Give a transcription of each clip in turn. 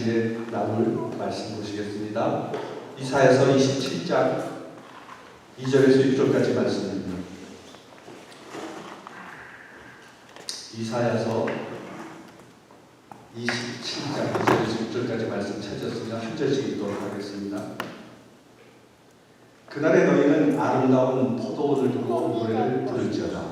이제 나눌 말씀 보시겠습니다. 이사야서 27장 2절에서 6절까지 말씀입니다. 이사야서 27장 2절에서 6절까지 말씀 찾았으면 한 절씩 읽도록 하겠습니다. 그날에 너희는 아름다운 포도원을 두고 노래를 부를지어다.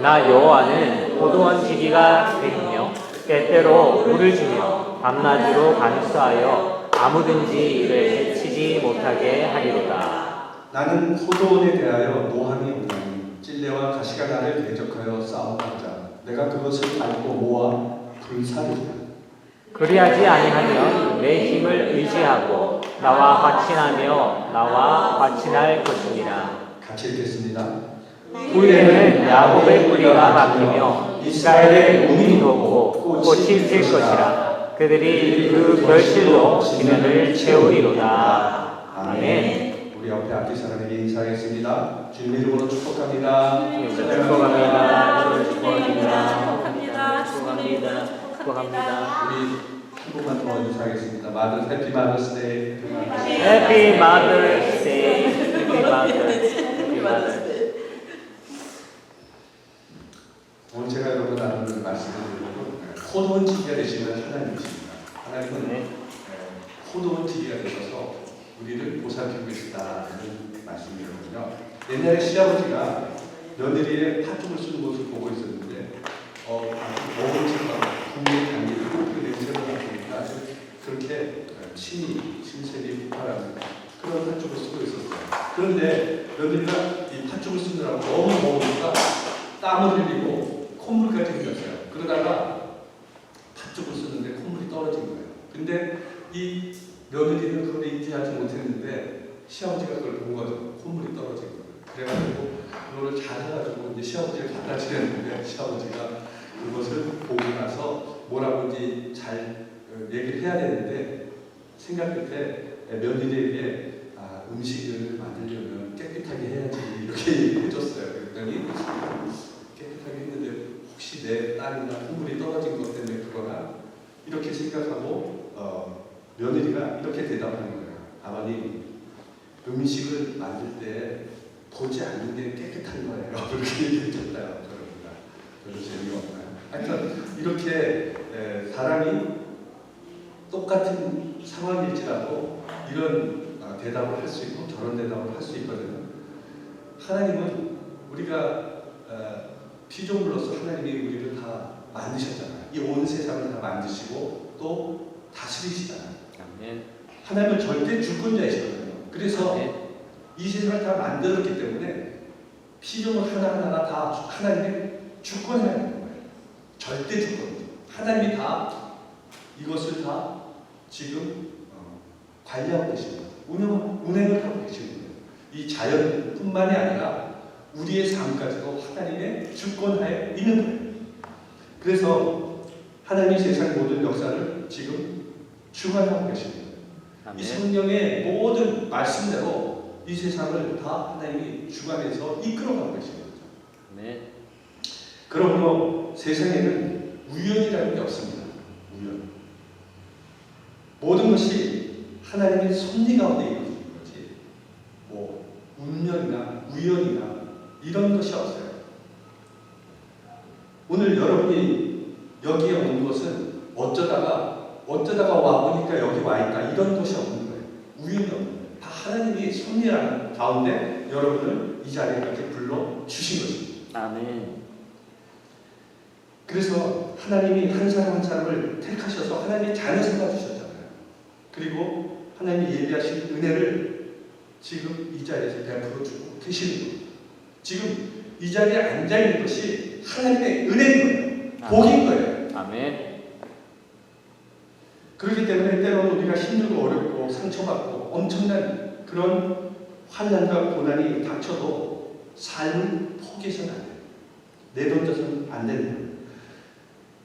나 여호와는 포도원 지기가 되며 때때로 물을 주며 밤낮으로 감수하여 아무든지 이를 해치지 못하게 하리로다. 나는 포도원에 대하여 노함이 오나니 찔레와 가시가 나를 대적하여 싸움하자. 내가 그것을 밟고 모아 불사르리라. 그리하지 아니하면 내 힘을 의지하고 나와 화친하며 나와 화친할 것이니라. 같이 읽겠습니다. 후에는 야곱의 뿌리가 박히며 이스라엘의 몸이 돋고 꽃이 필 것이라. 그들이 그 결실로 지면을 채우리로다. 아멘. 우리 옆에 앞뒤 사람에게 인사하겠습니다. 주님 이름으로 축복합니다. 축복합니다. 축복합니다. 축복합니다. 축복합니다. 우리 한 분만 더 인사하겠습니다. 마더 해피 마더스데이. 해피 마더스데이. 해피 마더스데이. 오늘 제가 여러분 나누는 말씀을 포도원 지기가 되시는 하나님이십니다. 하나님은 포도원 지기가 되셔서 우리를 보살피고 계시다는 말씀이거든요. 옛날에 시아버지가 며느리의 팥죽을 쓰는 것을 보고 있었는데 먹은 채가 국민 단계를 그 냄새가 나니까 그렇게 신세리 폭발하는 그런 팥죽을 쓰고 있었어요. 그런데 며느리가 이 팥죽을 쓰느라고 너무 먹으니까 땀을 흘리고 콧물까지 흘렸어요. 그러다가 팥죽을 쓰는데 콧물이 떨어진 거예요. 근데 이 며느리는 그걸 인지하지 못했는데 시아버지가 그걸 본 거죠. 콧물이 떨어진 거예요. 그래가지고 그거를 잘 해가지고 이제 시아버지를 갖다 주랬는데 시아버지가 그것을 보고 나서 뭐라고 이제 잘 얘기를 해야 되는데 생각 끝에 며느리에게 음식을 만들려면 깨끗하게 해야지 이렇게 얘기해줬어요. 그랬더니 깨끗하게 했는데 혹시 내 딸이나 콧물이 떨어진 것 때문에 그거나 이렇게 생각하고 며느리가 이렇게 대답하는 거예요. 아버님, 음식을 만들 때 보지 않는 게 깨끗한 거예요. 그렇게 얘기해줬어요. 별로 재미없나요? 하여튼 이렇게 사람이 똑같은 상황일지라도 이런 대답을 할 수 있고 저런 대답을 할 수 있거든요. 하나님은 우리가 피조물로서 하나님이 우리를 다 만드셨잖아요. 이 온 세상을 다 만드시고 또 다스리시잖아요. 하나님은 절대 주권자이시거든요. 그래서 이 세상을 다 만들었기 때문에 피조물 하나하나가 다 하나님의 주권을 하는 거예요. 절대 주권이죠. 하나님이 다 이것을 다 지금 관리하고 계십니다. 운행을 하고 계시는 거예요. 이 자연뿐만이 아니라 우리의 삶까지도 하나님의 주권하에 있는 거예요. 그래서 하나님이 세상 모든 역사를 지금 주관하고 계십니다. 이 성경의 모든 말씀대로 이 세상을 다 하나님이 주관해서 이끌어가고 계시는 거죠. 네. 그러므로 세상에는 우연이라는 게 없습니다. 우연. 모든 것이 하나님의 섭리 가운데 이루어진 거지. 뭐 운명이나 우연이나 이런 것이 없어요. 오늘 여러분이 여기에 온 것은 어쩌다가 와 보니까 여기 와 있다 이런 것이 없는 거예요. 우연이 없는 거예요. 다 하나님이 섭리라는 가운데 여러분을 이 자리에까지 불러 주신 것입니다. 아멘. 그래서 하나님이 한 사람 한 사람을 택하셔서 하나님의 자녀 삼아 주셨잖아요. 그리고 하나님이 예비하신 은혜를 지금 이 자리에서 베풀어 주고 계시는 거예요. 지금 이 자리에 앉아 있는 것이 하나님의 은혜인 거예요. 복인 거예요. 아멘. 그렇기 때문에 때로는 우리가 힘들고 어렵고 상처받고 엄청난 그런 환난과 고난이 닥쳐도 삶을 포기해서는 안 돼요. 내던져서는 안 되는 거예요.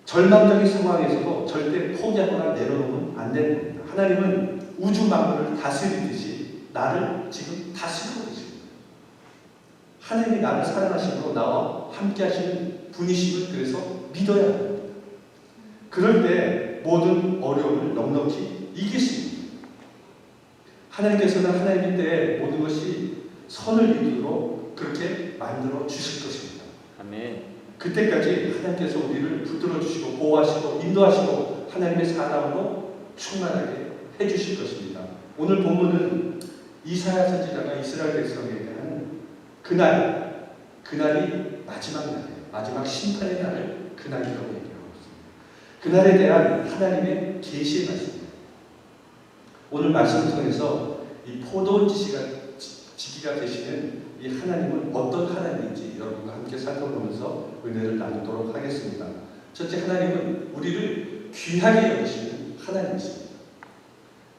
절망적인 상황에서도 절대 포기하거나 내려놓으면 안 되는 겁니다. 하나님은 우주 만물을 다스리듯이 나를 지금 다스리고 계십니다. 하나님이 나를 사랑하시고 나와 함께 하시는 분이심을 그래서 믿어야 합니다. 그럴 때 모든 어려움을 넉넉히 이길 수 있습니다. 하나님께서는 하나님의 때에 모든 것이 선을 이루도록 그렇게 만들어 주실 것입니다. 아멘. 그때까지 하나님께서 우리를 붙들어 주시고 보호하시고 인도하시고 하나님의 사랑으로 충만하게 해주실 것입니다. 오늘 본문은 이사야 선지자가 이스라엘 백성에게 하는 그날이 마지막 날이에요. 마지막 심판의 날을 그날이라고 얘기하고 있습니다. 그날에 대한 하나님의 계시의 말씀입니다. 오늘 말씀을 통해서 이 포도원 지기가 되시는 이 하나님은 어떤 하나님인지 여러분과 함께 살펴보면서 은혜를 나누도록 하겠습니다. 첫째, 하나님은 우리를 귀하게 여기시는 하나님이십니다.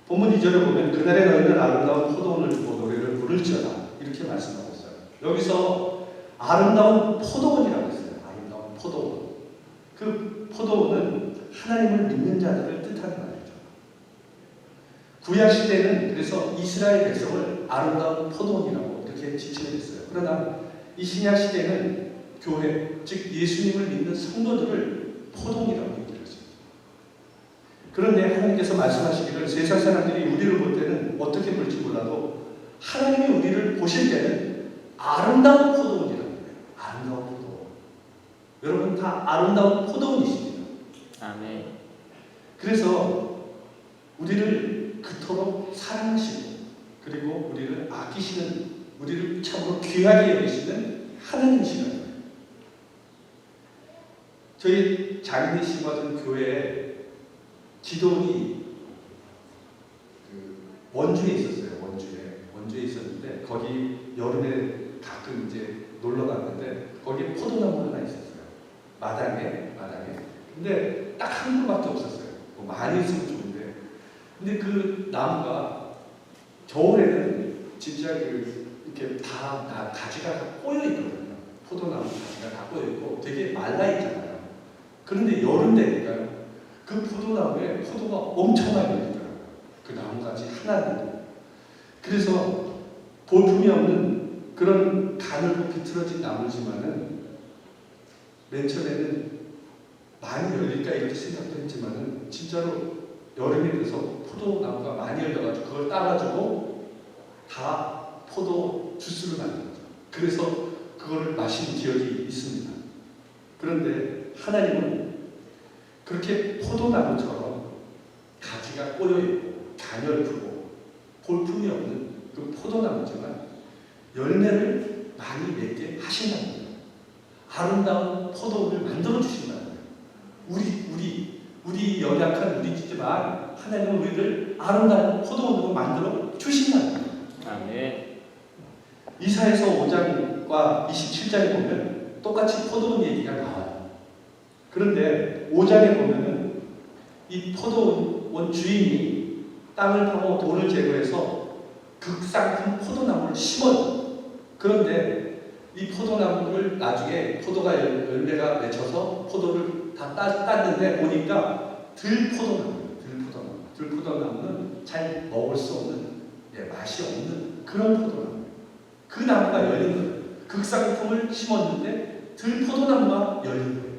본문 2절에 보면 그날에 너희는 아름다운 포도원을 두고 노래를 부를지어다 이렇게 말씀하고 있어요. 여기서 아름다운 포도원이라고 했어요. 아름다운 포도원. 그 포도원은 하나님을 믿는 자들을 뜻하는 말이죠. 구약 시대는 그래서 이스라엘 백성을 아름다운 포도원이라고 이렇게 지칭을 했어요. 그러나 이 신약 시대는 교회, 즉 예수님을 믿는 성도들을 포도원이라고 얘기를 했습니다. 그런데 하나님께서 말씀하시기를 세상 사람들이 우리를 볼 때는 어떻게 볼지 몰라도 하나님이 우리를 보실 때는 아름다운 포도원이라고 해요. 아름다운 포도원. 여러분 다 아름다운 포도원이십니다. 아멘. 그래서 우리를 그토록 사랑하시고 그리고 우리를 아끼시는, 우리를 참으로 귀하게 여기시는 하나님이시라는 거예요. 저희 장인이 심어둔 교회에 기도원이 원주에 있었어요. 원주에 있었는데 거기 여름에 가끔 이제 놀러 갔는데 거기에 포도나무 하나 있었어요. 마당에. 근데 딱 한 그루밖에 없었어요. 뭐 많이 있으면 좋은데. 근데 그 나무가 겨울에는 진짜 이렇게 다 가지가 꼬여 있거든요. 포도나무 가지가 다 꼬여 있고 되게 말라 있잖아요. 그런데 여름 되니까 그 포도나무에 포도가 엄청 많이 열리더라고요. 그 나무가지 하나도. 그래서 볼품이 없는 그런 가늘고 비틀어진 나무지만은 맨 처음에는 많이 열릴까 이렇게 생각도 했지만은 진짜로 여름이 돼서 포도나무가 많이 열려가지고 그걸 따가지고 다 포도 주스를 만든 거죠. 그래서 그거를 마신 기억이 있습니다. 그런데 하나님은 그렇게 포도나무처럼 가지가 꼬여있고 가늘고 볼품이 없는 그 포도나무지만 열매를 많이 맺게 하신다는 거예요. 아름다운 포도를 만들어 주신다는 거예요. 우리 연약한 우리지만 하나님은 우리를 아름다운 포도원으로 만들어 주신다는 거예요. 아멘. 이사야서 5장과 27장에 보면 똑같이 포도원 얘기가 나와요. 그런데 5장에 보면은 이 포도원 주인이 땅을 파고 돌을 제거해서 극상큰 포도나무를 심어요. 그런데 이 포도나무를 나중에 포도가 열매가 맺혀서 포도를 다 땄는데 보니까 들포도나무는 잘 먹을 수 없는, 맛이 없는 그런 포도나무. 그 나무가 열린 거예요. 극상품을 심었는데 들포도나무가 열린 거예요.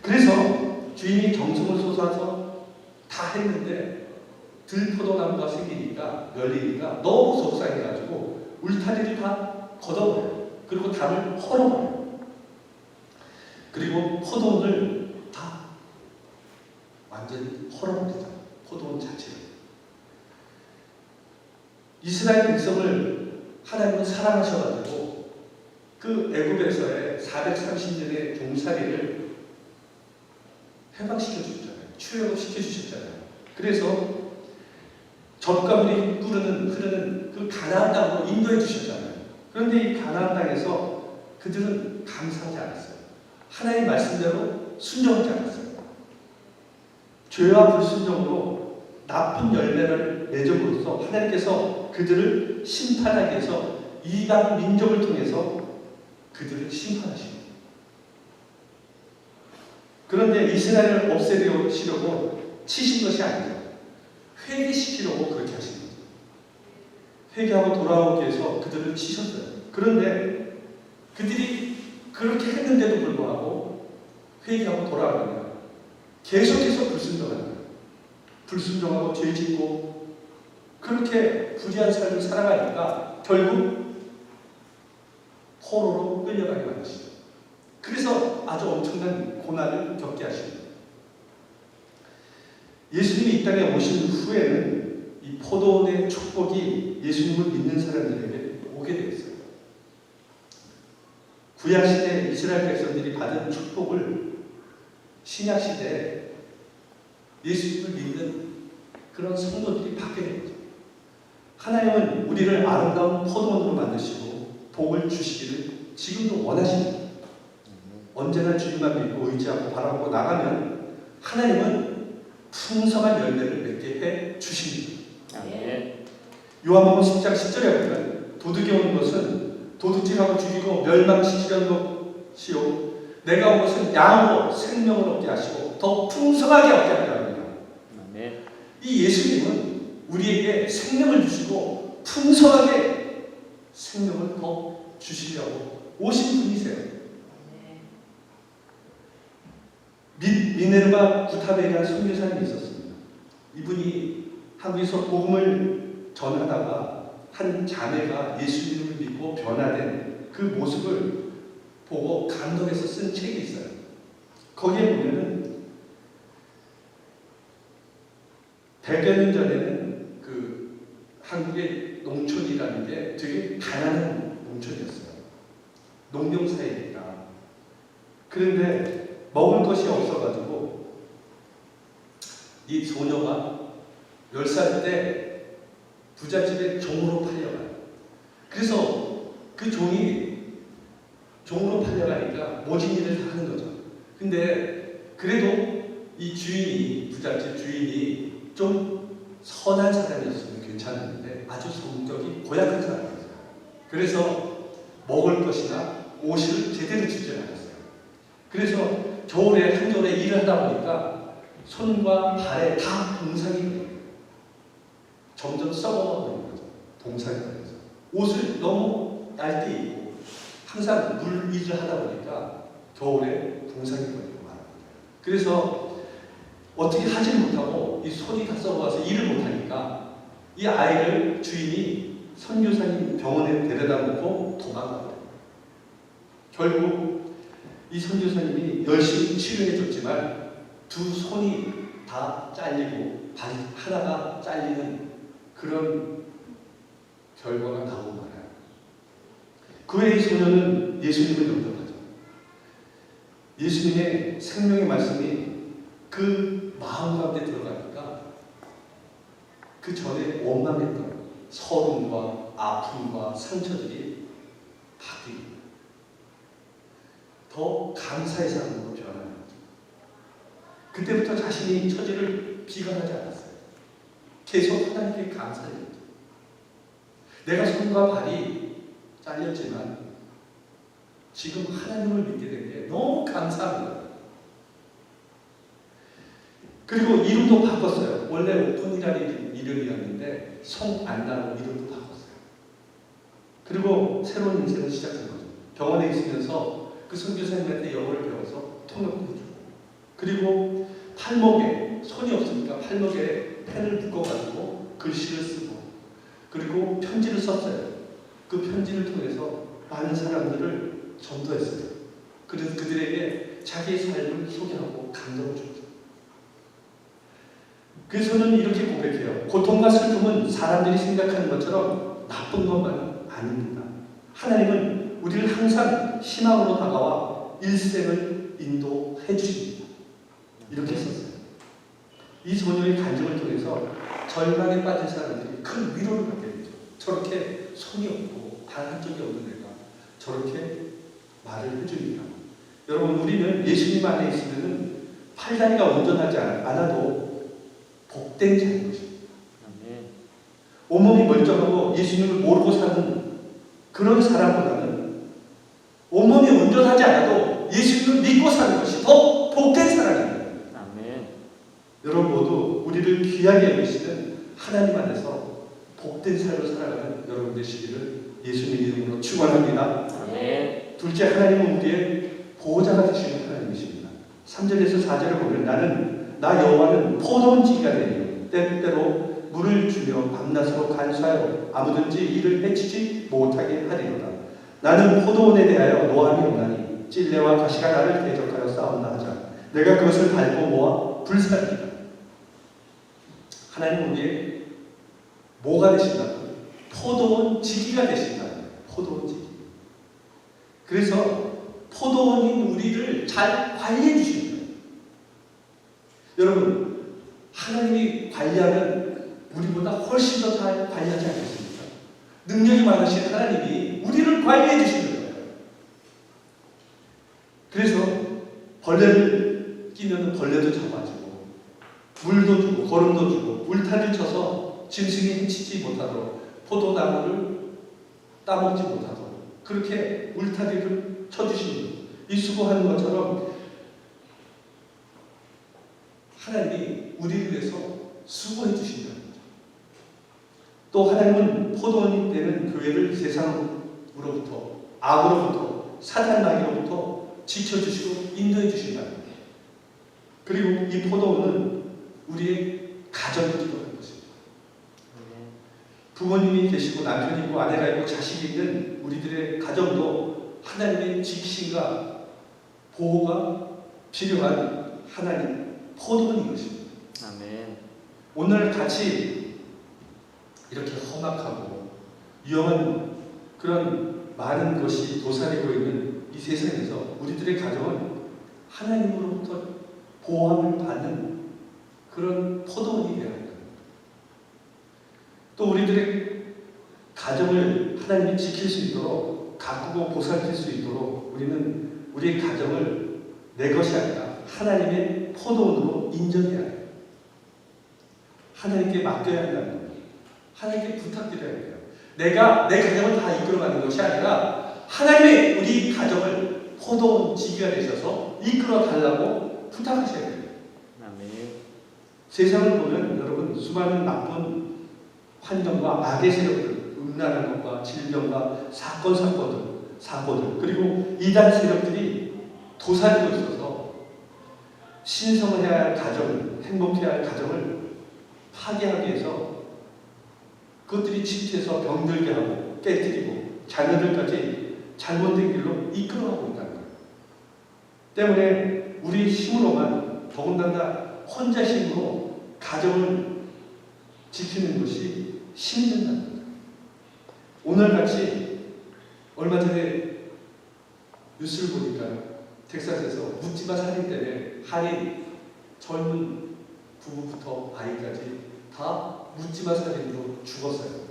그래서 주인이 정성을 쏟아서 다 했는데 들포도나무가 생기니까 열리니까 너무 속상해가지고 울타리를 다 걷어버려요. 그리고 담을 헐어버려요. 그리고 포도원을 다 완전히 헐어버리죠. 포도원 자체를. 이스라엘 백성을 하나님은 사랑하셔가지고 그 애굽에서의 430년의 종살이를 해방시켜 주셨잖아요. 출애굽 시켜 주셨잖아요. 그래서 젖과 물이 흐르는 그 가나안 땅으로 인도해 주셨잖아요. 그런데 이 가나안 땅에서 그들은 감사하지 않았어요. 하나님 말씀대로 순종하지 않았어요. 죄와 불순종으로 나쁜 열매를 맺음으로써 하나님께서 그들을 심판하기 위해서 이방 민족을 통해서 그들을 심판하십니다. 그런데 이스라엘을 없애시려고 치신 것이 아니죠. 회개시키려고 그렇게 하신 거죠. 회개하고 돌아오기 위해서 그들을 치셨어요. 그런데 그들이 그렇게 했는데도 불구하고 회개하고 돌아오면 계속해서 불순종하는 거예요. 불순종하고 죄짓고 그렇게 불의한 삶을 살아가니까 결국 포로로 끌려가게 만드시죠. 그래서 아주 엄청난 고난을 겪게 하십니다. 예수님이 이 땅에 오신 후에는 이 포도원의 축복이 예수님을 믿는 사람들에게 오게 되었어요. 구약시대 이스라엘 백성들이 받은 축복을 신약시대에 예수님을 믿는 그런 성도들이 받게 됩니다. 하나님은 우리를 아름다운 포도원으로 만드시고 복을 주시기를 지금도 원하십니다. 언제나 주님만 믿고 의지하고 바라보고 나가면 하나님은 풍성한 열매를 맺게 해 주십니다. 아멘. 요한복음 10장 10절에 보면 도둑이 오는 것은 도둑질하고 죽이고 멸망시키려는 것이요 내가 온 것은 양으로 생명을 얻게 하시고 더 풍성하게 얻게 하려 합니다. 아멘. 이 예수님은 우리에게 생명을 주시고 풍성하게 생명을 더 주시려고 오신 분이세요. 미네르바 구타베리아 선교사님이 있었습니다. 이분이 한국에서 복음을 전하다가 한 자매가 예수님을 믿고 변화된 그 모습을 보고 감동해서 쓴 책이 있어요. 거기에 보면은 100여 년 전에는 그 한국의 농촌이라는 게 되게 가난한 농촌이었어요. 농경사회니까. 그런데 먹을 것이 없어가지고 이 소녀가 10살 때 부잣집에 종으로 팔려가요. 그래서 그 종이 종으로 팔려가니까 모진 일을 다 하는 거죠. 근데 그래도 이 주인이, 부잣집 주인이 좀 선한 사람이었으면 괜찮았는데 아주 성격이 고약한 사람이었어요. 그래서 먹을 것이나 옷을 제대로 주지 않았어요. 그래서 겨울에 한겨울에 일을 하다 보니까 손과 발에 다 동상이 걸려요. 점점 썩어버리는 거죠. 동상이 걸려서 옷을 너무 얇게 입고 항상 물 일을 하다 보니까 겨울에 동상이 걸리고 말아요. 그래서 어떻게 하지 못하고 이 손이 다 썩어와서 일을 못하니까 이 아이를 주인이 선교사님 병원에 데려다 놓고 도망가요. 결국 이 선교사님이 열심히 치료해 줬지만 두 손이 다 잘리고 발 하나가 잘리는 그런 결과가 나오고 말아요. 그 후에 이 소녀는 예수님을 영접하죠. 예수님의 생명의 말씀이 그 마음 가운데 들어가니까 그 전에 원망했던 서름과 아픔과 상처들이 바뀝니다. 더 감사의 사람으로 변하는 거죠. 그때부터 자신이 처지를 비관하지 않았어요. 계속 하나님께 감사해요. 내가 손과 발이 잘렸지만 지금 하나님을 믿게 된 게 너무 감사합니다. 그리고 이름도 바꿨어요. 원래 오픈이라는 이름이었는데 송안나로 이름도 바꿨어요. 그리고 새로운 인생을 시작한 거죠. 병원에 있으면서 그 선교사님한테 영어를 배워서 통역도 해주고, 그리고 팔목에 손이 없으니까 팔목에 펜을 묶어가지고 글씨를 쓰고, 그리고 편지를 썼어요. 그 편지를 통해서 많은 사람들을 전도했어요. 그래서 그들에게 자기의 삶을 소개하고 감동을 줬죠. 그래서는 이렇게 고백해요. 고통과 슬픔은 사람들이 생각하는 것처럼 나쁜 것만은 아닙니다. 하나님은 우리를 항상 희망으로 다가와 일생을 인도해 주십니다. 이렇게 썼어요. 이 소녀의 간증을 통해서 절망에 빠진 사람들이 큰 위로를 받게 되죠. 저렇게 손이 없고 발 한쪽이 없는 애가 저렇게 말을 해줍니다. 여러분, 우리는 예수님 안에 있으면 팔다리가 온전하지 않아도 복된 자인 것입니다. 온몸이 멀쩡하고 예수님을 모르고 사는 그런 사람보다는 온몸이 온전하지 않아도 예수님을 믿고 사는 것이 더 복된 사람입니다. 아멘. 여러분 모두 우리를 귀하게 여기시는 하나님 안에서 복된 삶을 살아가는 여러분 되시기를 예수님 이름으로 축원합니다. 아멘. 둘째, 하나님은 우리의 보호자가 되시는 하나님이십니다. 3절에서 4절을 보면 나는 나 여호와는 포도원지기가 되리요 때때로 물을 주며 밤낮으로 간수하여 아무든지 이를 해치지 못하게 하리로다. 나는 포도원에 대하여 노함이 없나니 찔레와 가시가 나를 대적하여 싸운다 하자 내가 그것을 밟고 모아 불살리라. 하나님 우리의 뭐가 되신다? 포도원 지기가 되신다. 포도원 지기. 그래서 포도원인 우리를 잘 관리해 주시는 거예요. 여러분, 하나님이 관리하면 우리보다 훨씬 더 잘 관리하지 않겠습니까? 능력이 많으신 하나님이 우리를 관리해 주시는 거예요. 그래서 벌레를 끼면 벌레도 잡아주고 물도 주고 거름도 주고 울타리를 쳐서 짐승이 해치지 못하도록 포도나무를 따먹지 못하도록 그렇게 울타리를 쳐주시는 거예요. 이 수고하는 것처럼 하나님이 우리를 위해서 수고해 주신다는 거죠. 또 하나님은 포도원이 되는 교회를 세상으로부터 악으로부터 사탄 마귀로부터 지켜주시고 인도해 주신다는 거예요. 그리고 이 포도원은 우리의 가정이 기도하는 것입니다. 부모님이 계시고 남편이 있고 아내가 있고 자식이 있는 우리들의 가정도 하나님의 지키심과 보호가 필요한 하나님 포도원인 것입니다. 아멘. 오늘 같이 이렇게 험악하고 위험한 그런 많은 것이 도사리고 있는 이 세상에서 우리들의 가정은 하나님으로부터 보호함을 받는 그런 포도원이 되어야 합니다. 또 우리들의 가정을 하나님이 지킬 수 있도록 가꾸고 보살필 수 있도록 우리는 우리의 가정을 내 것이 아니라 하나님의 포도원으로 인정해야 해요. 하나님께 맡겨야 한다는 거예요. 하나님께 부탁드려야 해요. 내가 내 가정을 다 이끌어가는 것이 아니라 하나님의 우리 가정을 포도원 지기가 되셔서 이끌어 달라고 부탁하셔야 돼요. 아멘. 세상을 보면 여러분 수많은 나쁜 환경과 악의 세력들, 음란한 것과 질병과 사고들 그리고 이단 세력들이 도사리고 있어서 신성해야 할 가정, 행복해야 할 가정을 파괴하기 위해서 그것들이 침투해서 병들게 하고 깨뜨리고 자녀들까지 잘못된 길로 이끌어가고 있다는 거예요. 때문에 우리 힘으로만 더군다나 혼자 힘으로 가정을 지키는 것이 힘든다는 거예요. 오늘같이 얼마 전에 뉴스를 보니까 텍사스에서 묻지마 살인 때문에 한인 젊은 부부부터 아이까지 다 묻지마 살인으로 죽었어요.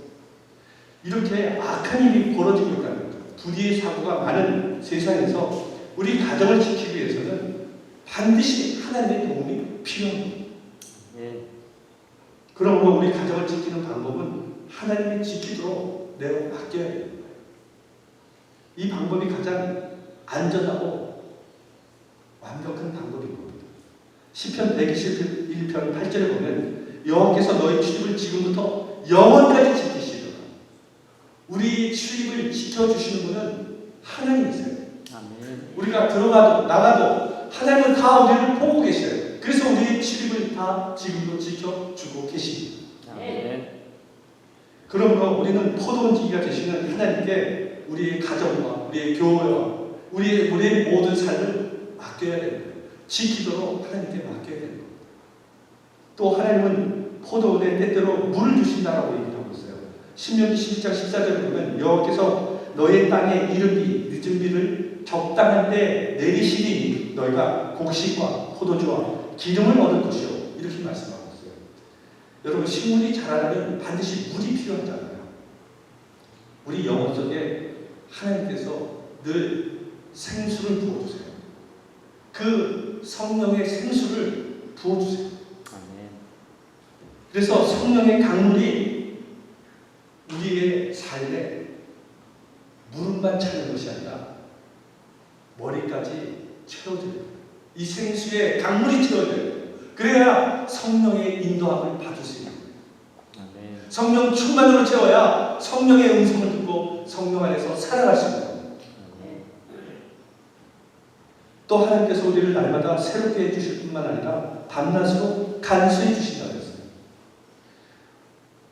이렇게 악한 일이 벌어지고 있다는 거죠. 불의의 사고가 많은 세상에서 우리 가정을 지키기 위해서는 반드시 하나님의 도움이 필요합니다. 예. 그러므로 우리 가정을 지키는 방법은 하나님이 지키도록 내가 맡겨야 됩니다. 이 방법이 가장 안전하고 완벽한 방법인 겁니다. 시편 121편 8절에 보면 여호와께서 너희 출입을 지금부터 영원까지 지키시리라. 우리 출입을 지켜주시는 분은 하나님이세요. 아멘. 우리가 들어가도 나가도 하나님은 다 우리를 보고 계셔요. 그래서 우리의 출입을 다 지금도 지켜주고 계십니다. 아멘. 그러므로 우리는 포도원 지기가 되시는 하나님께 우리의 가정과 우리의 교회와 우리의 모든 삶을 맡겨야 됩니다. 지키도록 하나님께 맡겨야 됩니다. 또 하나님은 포도원에 때때로 물을 주신다라고 얘기를 하고 있어요. 신명기 11장 14절에 보면 여호와께서 너의 땅에 이른 비 늦은 비를 적당한 때 내리시니 너희가 곡식과 포도주와 기름을 얻을 것이요 이렇게 말씀하고 있어요. 여러분 식물이 자라려면 반드시 물이 필요하잖아요. 우리 영혼 속에 하나님께서 늘 생수를 부어주세요. 그 성령의 생수를 부어주세요. 아멘. 그래서 성령의 강물이 우리의 삶에 무릎만 차는 것이 아니라 머리까지 채워져요. 이 생수에 강물이 채워져요. 그래야 성령의 인도함을 받을 수 있는 거예요. 아멘. 성령 충만으로 채워야 성령의 음성을 듣고 성령 안에서 살아갈 수 있는 거예요. 아멘. 또 하나님께서 우리를 날마다 새롭게 해주실 뿐만 아니라 밤낮으로 간수해 주신다고 했어요.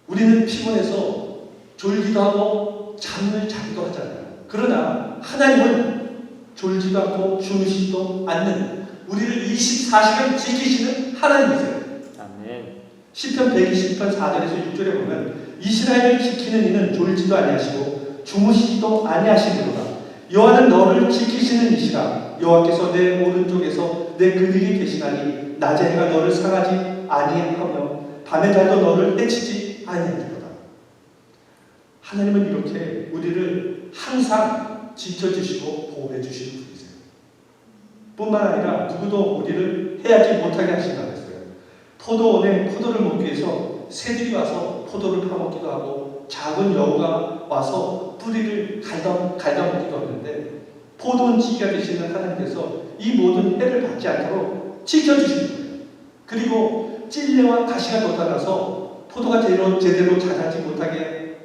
우리는 피곤해서 졸기도 하고 잠을 자기도 하잖아요. 그러나 하나님은 졸지도 않고 주무시지도 않는 우리를 24시간 지키시는 하나님이세요. 아멘. 시편 120편 4절에서 6절에 보면 이스라엘을 지키는 이는 졸지도 아니하시고 주무시지도 아니하시리로다. 여호와는 너를 지키시는 이시라. 여호와께서 내 오른쪽에서 내 근육이 계시나니 낮에 해가 너를 상하지 아니하며 밤의 달도 너를 해치지 아니하리로다. 하나님은 이렇게 우리를 항상 지켜주시고 보호해주시는 분이세요. 뿐만 아니라 누구도 우리를 해하지 못하게 하신다고 했어요. 포도원에 포도를 먹기 위해서 새들이 와서 포도를 파먹기도 하고 작은 여우가 와서 뿌리를 갉아먹기도 하는데 포도원 지기가 되시는 하나님께서 이 모든 해를 받지 않도록 지켜주시는 거예요. 그리고 찔레와 가시가 돋아나서 포도가 제대로 자라지 못하게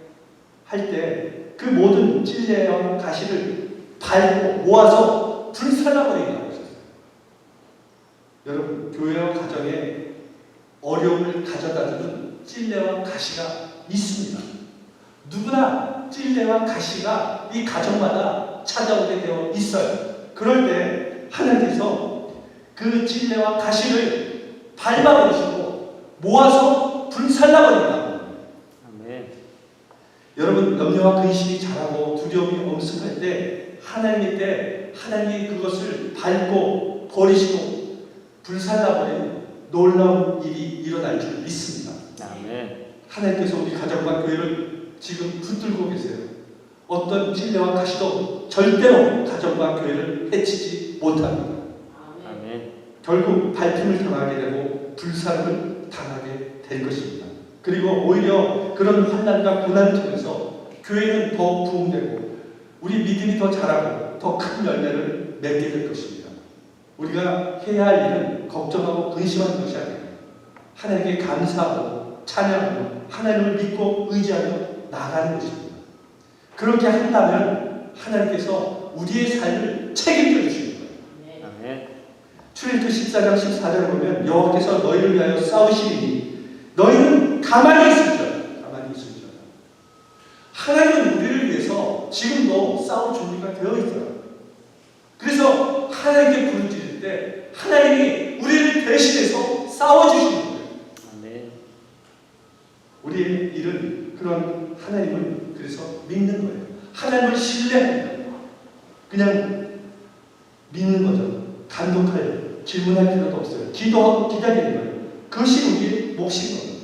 할 때 그 모든 찔레와 가시를 밟고 모아서 불살라버리게 하셨어요. 여러분, 교회와 가정에 어려움을 가져다주는 찔레와 가시가 있습니다. 누구나 찔레와 가시가 이 가정마다 찾아오게 되어 있어요. 그럴 때 하나님께서 그 찔레와 가시를 밟아버리시고 모아서 불살라버린다. 여러분, 염려와 근심이 자라고 두려움이 엄습할 때 하나님의 때 하나님이 그것을 밟고 버리시고 불살라버리는 놀라운 일이 일어날 줄 믿습니다. 아멘. 하나님께서 우리 가정과 교회를 지금 붙들고 계세요. 어떤 찔레와 가시도 절대로 가정과 교회를 해치지 못합니다. 아멘. 결국 발품을 당하게 되고 불살을 당하게 될 것입니다. 그리고 오히려 그런 환난과 고난을 통해서 교회는 더 부흥되고 우리 믿음이 더 자라고 더 큰 열매를 맺게 될 것입니다. 우리가 해야 할 일은 걱정하고 근심하는 것이 아니라 하나님께 감사하고 찬양하고 하나님을 믿고 의지하며 나가는 것입니다. 그렇게 한다면 하나님께서 우리의 삶을 책임져 주시는 거예요. 아멘. 출애굽기 14장 14절에 보면 여호와께서 너희를 위하여 싸우시리니 너희는 가만히 있을 줄. 가만히 있을 줄. 하나님은 우리를 위해서 지금도 싸울 준비가 되어 있어요. 그래서 하나님께 부르짖을 때 하나님이 우리를 대신해서 싸워주시는 거예요. 아멘. 우리의 일은 그런 하나님을 그래서 믿는 거예요. 하나님을 신뢰하는 거예요. 그냥 믿는 거죠. 감독할, 질문할 필요도 없어요. 기도하고 기다리는 거예요. 그것이 우리의 몫인 겁니다.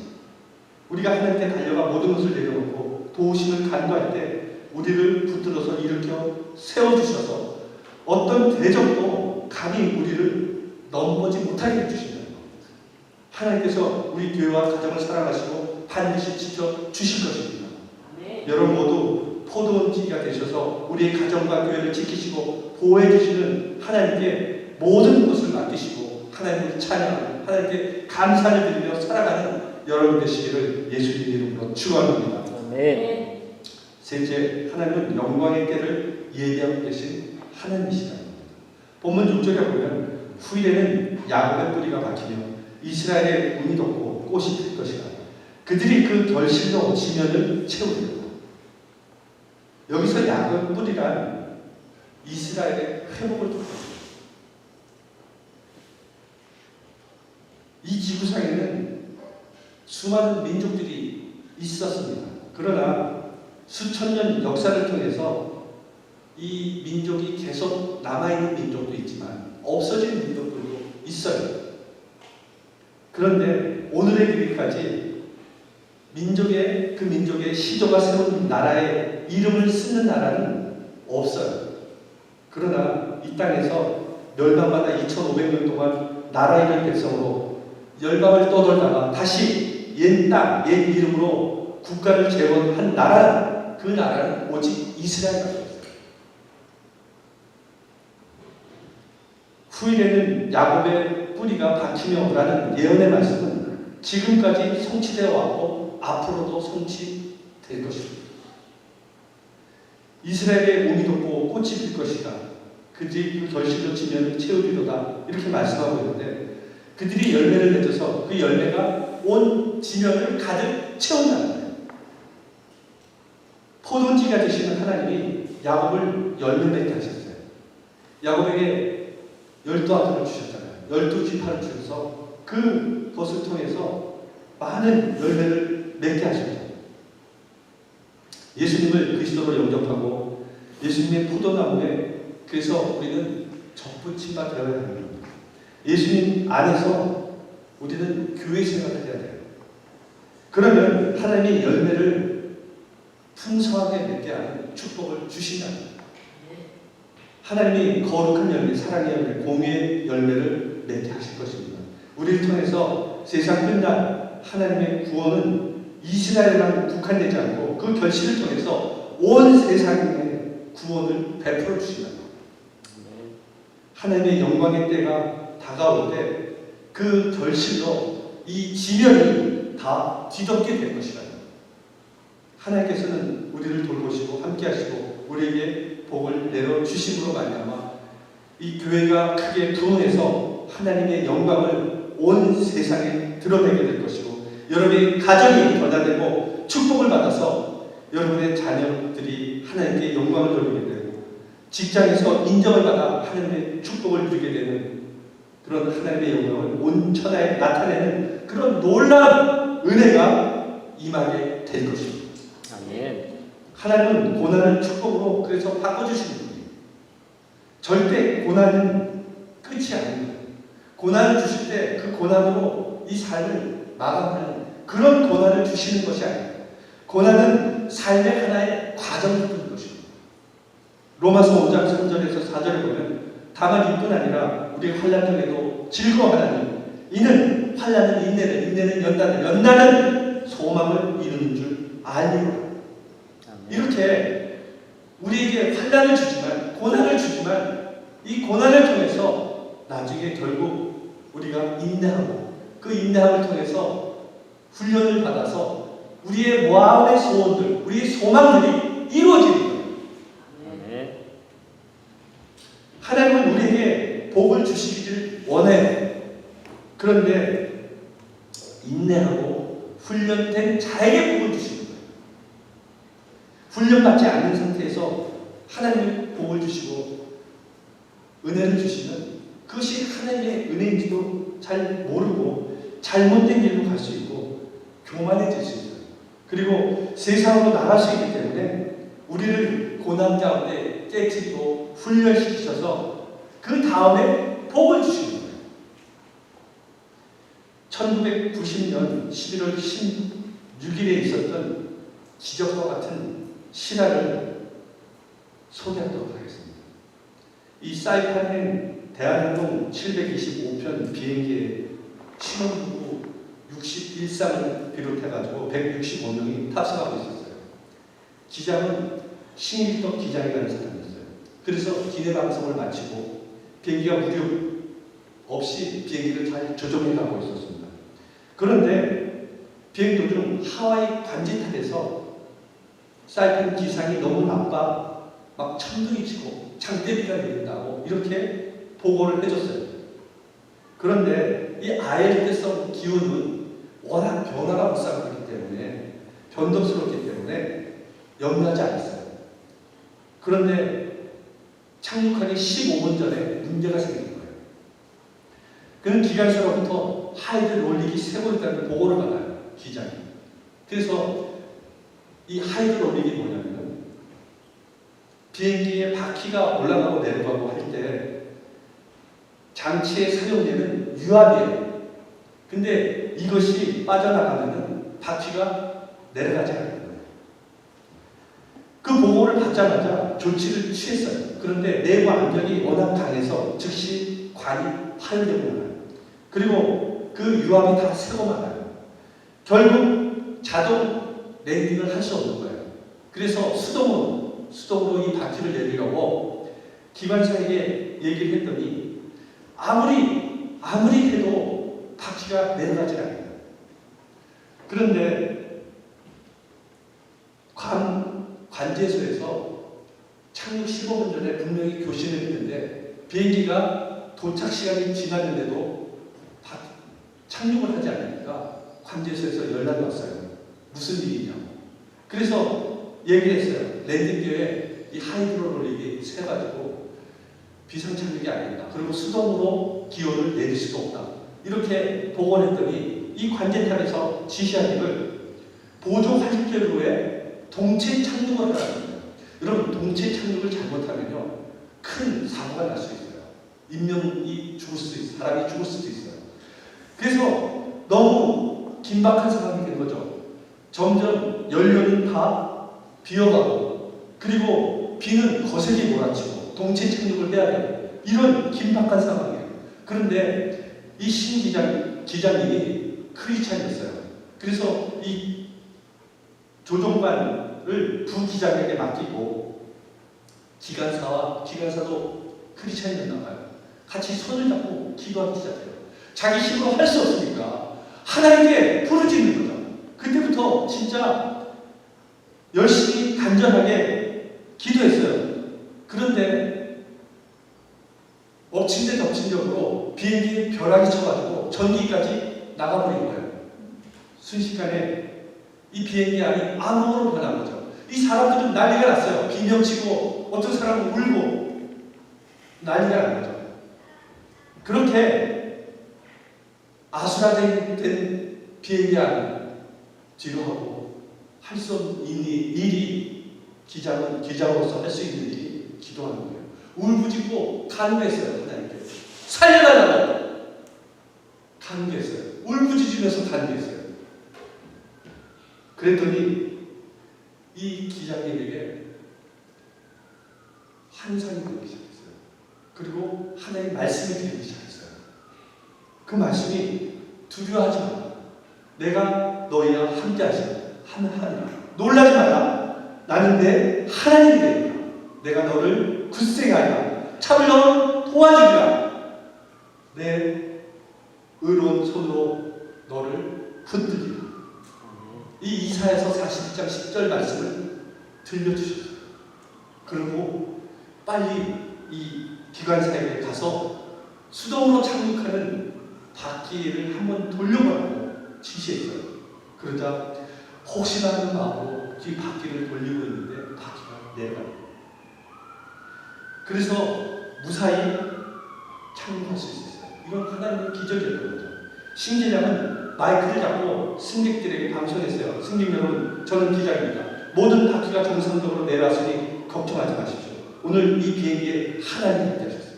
우리가 하나님께 달려가 모든 것을 내려놓고 도우심을 간구할 때 우리를 붙들어서 일으켜 세워주셔서 어떤 대적도 감히 우리를 넘보지 못하게 해주신다는 겁니다. 하나님께서 우리 교회와 가정을 사랑하시고 반드시 지켜주실 것입니다. 네. 여러분 모두 포도원 지기가 되셔서 우리의 가정과 교회를 지키시고 보호해 주시는 하나님께 모든 것을 맡기시고 하나님을 찬양하고 하나님께 감사를 드리며 살아가는 여러분 되시기를 예수님 이름으로 축원합니다. 아멘. 셋째, 하나님은 영광의 때를 예비하고 계신 하나님이시다. 본문 6절에 보면 후일에는 야곱의 뿌리가 박히며 이스라엘의 운이 돋고 꽃이 필 것이다. 그들이 그 결실로 지면을 채우리라. 여기서 야곱의 뿌리란 이스라엘의 회복을 뜻합니다. 이 지구상에는 수많은 민족들이 있었습니다. 그러나 수천 년 역사를 통해서 이 민족이 계속 남아있는 민족도 있지만 없어진 민족들도 있어요. 그런데 오늘에 이르기까지 그 민족의 시조가 세운 나라의 이름을 쓰는 나라는 없어요. 그러나 이 땅에서 멸망마다 2500년 동안 나라 잃은 백성으로 열방을 떠돌다가 다시 옛 땅, 옛 이름으로 국가를 재건한 나라는 그 나라는 오직 이스라엘이었어요. 후일에는 야곱의 뿌리가 박히며 라는 예언의 말씀은 지금까지 성취되어 왔고 앞으로도 성취될 것입니다. 이스라엘의 몸이 돋고 꽃이 필 것이다. 그들이 그 결실로 지면을 채우리로다 이렇게 말씀하고 있는데 그들이 열매를 맺어서 그 열매가 온 지면을 가득 채운다는 거예요. 포도원지가 되시는 하나님이 야곱을 열매 맺게 하셨어요. 야곱에게 12아들을 주셨잖아요. 12지파를 주셔서 그것을 통해서 많은 열매를 맺게 하셨죠. 예수님을 그리스도로 영접하고 예수님의 포도나무에 그래서 우리는 접붙임바 되어야 합니다. 예수님 안에서 우리는 교회 생활을 해야 돼요. 그러면 하나님의 열매를 풍성하게 맺게 하는 축복을 주신다는 거예요. 하나님이 거룩한 열매, 사랑의 열매, 공의의 열매를 맺게 하실 것입니다. 우리를 통해서 세상 끝날 하나님의 구원은 이스라엘만 국한되지 않고 그 결실을 통해서 온 세상에 구원을 베풀어 주신다. 하나님의 영광의 때가 다가올 때 그 결실로 이 지면이 다 뒤덮게 될 것이다. 하나님께서는 우리를 돌보시고 함께하시고 우리에게 복을 내려주심으로 말미암아 이 교회가 크게 부흥해서 하나님의 영광을 온 세상에 드러내게 될 것이고 여러분의 가정이 변화되고 축복을 받아서 여러분의 자녀들이 하나님께 영광을 돌리게 되고 직장에서 인정을 받아 하나님의 축복을 누리게 되는 그런 하나님의 영광을 온 천하에 나타내는 그런 놀라운 은혜가 임하게 될 것입니다. 아멘. 하나님은 고난을 축복으로 그래서 바꿔주시는 분이에요. 절대 고난은 끝이 아닙니다. 고난을 주실 때 그 고난으로 이 삶을 마감하는 그런 고난을 주시는 것이 아닙니다. 고난은 삶의 하나의 과정을 주는 것입니다. 로마서 5장 3절에서 4절을 보면 다만 이뿐 아니라 우리 환난 중에도 즐거워하나니 이는 환난은 인내를 인내는 연단을 연단은 소망을 이루는 줄 알리라. 이렇게 우리에게 환난을 주지만 고난을 주지만 이 고난을 통해서 나중에 결국 우리가 인내하고 그 인내함을 통해서 훈련을 받아서 우리의 마음의 소원들, 우리의 소망들이 이루어지는 거예요. 하나님은 우리에게 복을 주시기를 원해요. 그런데 인내하고 훈련된 자에게 복을 주시는 거예요. 훈련받지 않는 상태에서 하나님의 복을 주시고 은혜를 주시면 그것이 하나님의 은혜인지도 잘 모르고 잘못된 길로 갈 수 있고 교만해질 수 있어요. 그리고 세상으로 나갈 수 있기 때문에 우리를 고난 가운데 깨트리고 훈련시키셔서 그 다음에 복을 주시는 거예요. 1990년 11월 16일에 있었던 기적과 같은 실화를 소개하도록 하겠습니다. 이 사이판행 대한항공 725편 비행기에 신혼부부 61쌍을 비롯해가지고 165명이 탑승하고 있었어요. 기장은 신일덕 기장이라는 사람이었어요. 그래서 기내 방송을 마치고 비행기가 무력 없이 비행기를 잘 조종해 가고 있었습니다. 그런데 비행 도중 하와이 관제탑에서 사이판 기상이 너무 나빠 막 천둥이 치고 장대비가 내린다고 이렇게 보고를 해줬어요. 그런데 이 아열대성 기온은 워낙 변화가 불쌍하기 때문에 변동스럽기 때문에 염려하지 않았어요. 그런데 착륙하기 15분 전에 문제가 생긴 거예요. 그는 기관사로부터 하이드 롤링이 세고 있다는 보고를 받아요. 기장이. 그래서 이 하이드 롤링이 뭐냐면 비행기의 바퀴가 올라가고 내려가고 할 때 장치에 사용되는 유압이에요. 근데 이것이 빠져나가면 바퀴가 내려가지 않는 거예요. 그 보고를 받자마자 조치를 취했어요. 그런데 내부 압력이 워낙 강해서 즉시 관이 파열되고 나가요. 그리고 그 유압이 다 새고 나가요. 결국 자동 랜딩을 할 수 없는 거예요. 그래서 수동으로 이 바퀴를 내리려고 기관사에게 얘기를 했더니 아무리 해도 바퀴가 내려가지 않아요. 그런데 관제소에서 착륙 15분 전에 분명히 교신을 했는데 비행기가 도착 시간이 지났는데도 착륙을 하지 않으니까 관제소에서 연락이 왔어요. 무슨 일이냐고. 그래서 얘기를 했어요. 랜딩기어에 이 하이드로롤릭이 새가지고 비상 착륙이 안 된다. 그리고 수동으로 기어를 내릴 수도 없다. 이렇게 보고를 했더니 이 관제탑에서 지시하기를 보조 활주를 후에 동체 착륙을 하라는 거예요. 여러분, 동체 착륙을 잘못하면요 큰 사고가 날 수 있어요. 인명이 죽을 수도 있어요. 사람이 죽을 수도 있어요. 그래서 너무 긴박한 상황이 된 거죠. 점점 연료는 다 비어가고 그리고 비는 거세게 몰아치고 동체 착륙을 해야 돼요. 이런 긴박한 상황이에요. 그런데 이 신 기장님이 크리스찬이었어요. 그래서 이 조종관을 부기장에게 맡기고 기관사도 크리스찬이었나 봐요. 같이 손을 잡고 기도하기 시작해요. 자기 힘으로 할 수 없으니까 하나님께 부르짖는 거죠. 그때부터 진짜 열심히 간절하게 기도했어요. 그런데 엎친 데 덮친 격으로 비행기에 벼락이 쳐가지고 전기까지 나가버린 거예요. 순식간에 이 비행기 안이 암흑으로 변한 거죠. 이 사람들은 난리가 났어요. 비명치고 어떤 사람은 울고 난리가 난 거죠. 그렇게 아수라된 비행기 안 지루하고 할 수 없는 일이 기장으로서 할 수 있는 일이 기도하는 거예요. 울부짖고 간구했어요. 하나님께 살려달라고 간구했어요. 울부짖으면서 간구했어요. 그랬더니 이 기장님에게 환상이 보이기 시작했어요. 그리고 하나님의 말씀이 들리기 시작했어요. 그 말씀이 두려워하지 마라. 내가 너희와 함께 하리라. 놀라지 마라. 나는 내 하나님이 되리라. 내가 너를 굳세게 하리라. 참을 너를 도와주리라. 내 의로운 손으로 너를 붙들리라. 이 이사야서 41장 10절 말씀을 들려주셨어요. 그리고 빨리 이 기관사에게 가서 수동으로 착륙하는 바퀴를 한번 돌려보라고 지시했어요. 그러자 혹시나 하는 마음으로 이 바퀴를 돌리고 있는데 바퀴가 내려가요. 그래서 무사히 착륙할 수 있었어요. 이건 하나님의 기적이었던 거죠. 신기장은 마이크를 잡고 승객들에게 방송했어요. 승객 여러분, 저는 기장입니다. 모든 바퀴가 정상적으로 내려왔으니 걱정하지 마십시오. 오늘 이 비행기에 하나님이 함께하셨어요.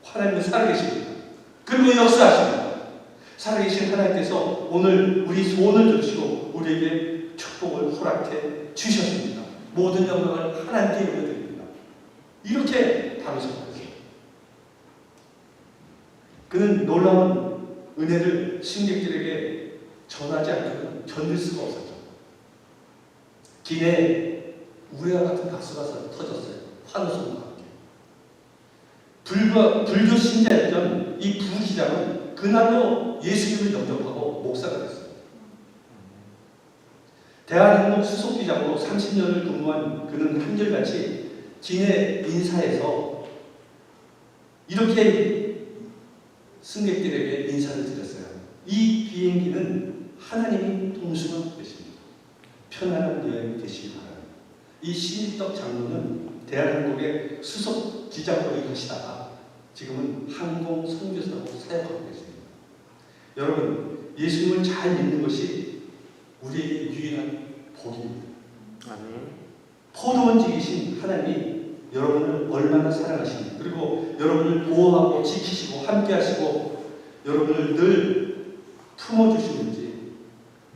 하나님은 살아계십니다. 그리고 역사하십니다. 살아계신 하나님께서 오늘 우리 소원을 들으시고 우리에게 축복을 허락해 주셨습니다. 모든 영광을 하나님께 올려드립니다. 이렇게 다루셨어요. 그는 놀라운 은혜를 승객들에게 전하지 않고는 견딜 수가 없었죠. 기내에 우레와 같은 박수가 터졌어요. 환호성과 함께. 불교 신자였던 이 부기장은 그날로 예수님을 영접하고 목사가 됐어요. 대한항공 수속기장으로 30년을 근무한 그는 한결같이 기내 인사에서 이렇게 승객들에게 인사를 드렸어요. 이 비행기는 하나님이 통수하고 계십니다. 편안한 여행이 되시기 바랍니다. 이 신일덕 장로는 대한항공의 수석 기장으로 일하시다가 지금은 항공 선교사로 사역하고 계십니다. 여러분, 예수님을 잘 믿는 것이 우리에게 유일한 복입니다. 포도원지이신 하나님이 여러분을 얼마나 사랑하십니까? 그리고 여러분을 보호하고 지키시고 함께하시고 여러분을 늘 품어주시는지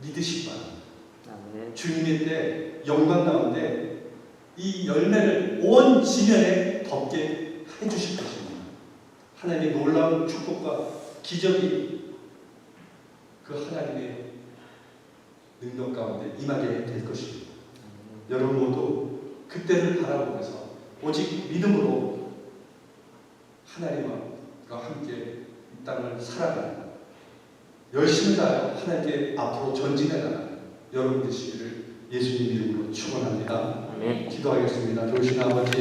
믿으시기 바랍니다. 주님의 때 영광 가운데 이 열매를 온 지면에 덮게 해주실 것입니다. 하나님의 놀라운 축복과 기적이 그 하나님의 능력 가운데 임하게 될 것입니다. 여러분 모두 그때를 바라보면서 오직 믿음으로 하나님과 함께 이 땅을 살아가는 열심히 다하여 하나님께 앞으로 전진해 나가는 여러분 되시기를 예수님 이름으로 축원합니다. 아멘. 기도하겠습니다. 좋으신 아버지.